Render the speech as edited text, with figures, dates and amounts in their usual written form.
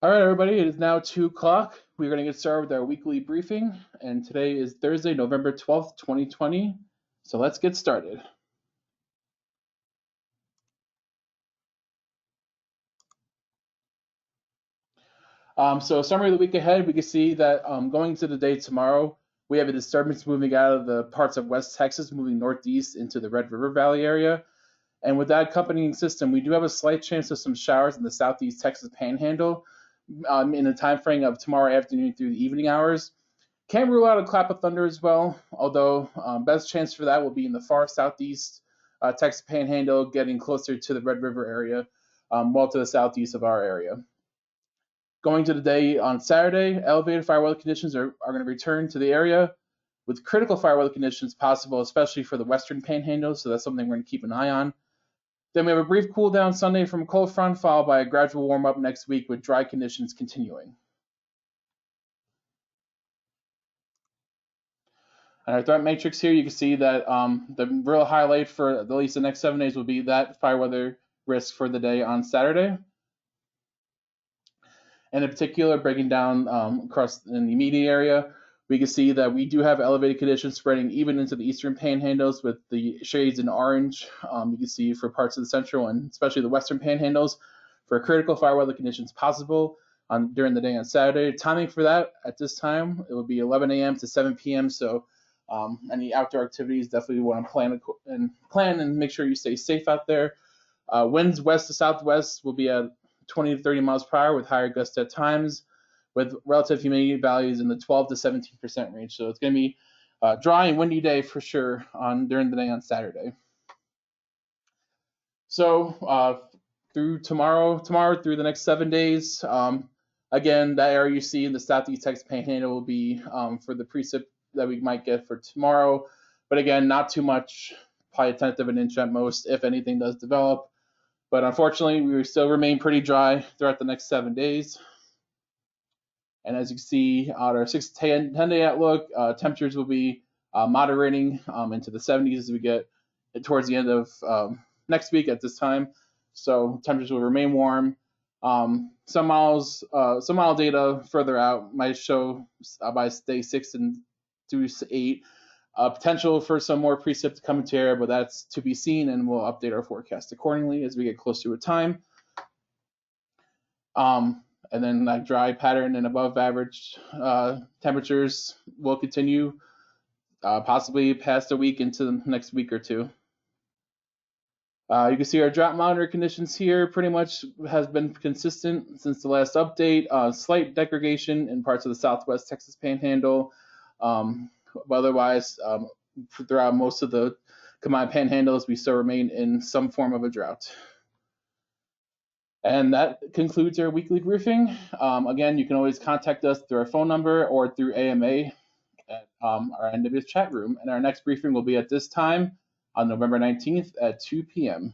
All right, everybody, it is now 2 o'clock. We're going to get started with our weekly briefing, and today is Thursday, November 12th, 2020. So let's get started. So, a summary of the week ahead, we can see that going into the day tomorrow, we have a disturbance moving out of the parts of West Texas, moving northeast into the Red River Valley area. And with that accompanying system, we do have a slight chance of some showers in the southeast Texas panhandle in the time frame of tomorrow afternoon through the evening hours. Can't rule out a clap of thunder as well, although best chance for that will be in the far southeast Texas Panhandle, getting closer to the Red River area, well to the southeast of our area. Going to the day on Saturday, elevated fire weather conditions are going to return to the area with critical fire weather conditions possible, especially for the western Panhandle, so that's something we're going to keep an eye on. Then we have a brief cool down Sunday from a cold front, followed by a gradual warm up next week with dry conditions continuing. And our threat matrix here, you can see that the real highlight for at least the next 7 days will be that fire weather risk for the day on Saturday. And in particular, breaking down across in the immediate area, we can see that we do have elevated conditions spreading even into the eastern panhandles with the shades in orange. You can see for parts of the central and especially the western panhandles for critical fire weather conditions possible during the day on Saturday. Timing for that at this time, it will be 11 a.m. to 7 p.m. So any outdoor activities definitely want to plan and make sure you stay safe out there. Winds west to southwest will be at 20 to 30 miles per hour with higher gusts at times, with relative humidity values in the 12 to 17% range. So it's going to be a dry and windy day for sure during the day on Saturday. So through tomorrow through the next 7 days, again, that area you see in the southeast Texas Panhandle will be for the precip that we might get for tomorrow. But again, not too much, probably a tenth of an inch at most, if anything does develop. But unfortunately, we still remain pretty dry throughout the next 7 days. And as you can see on our 6 to 10 day outlook, temperatures will be moderating into the 70s as we get towards the end of next week at this time. So temperatures will remain warm. Some model data further out might show by day 6 and through 8 potential for some more precip to come into area, but that's to be seen, and we'll update our forecast accordingly as we get closer to time. And then that dry pattern and above average temperatures will continue possibly past a week into the next week or two. You can see our drought monitor conditions here pretty much has been consistent since the last update. Slight degradation in parts of the southwest Texas Panhandle. Otherwise, throughout most of the combined panhandles, we still remain in some form of a drought. And that concludes our weekly briefing. Again, you can always contact us through our phone number or through AMA at our NWS chat room. And our next briefing will be at this time on November 19th at 2 p.m.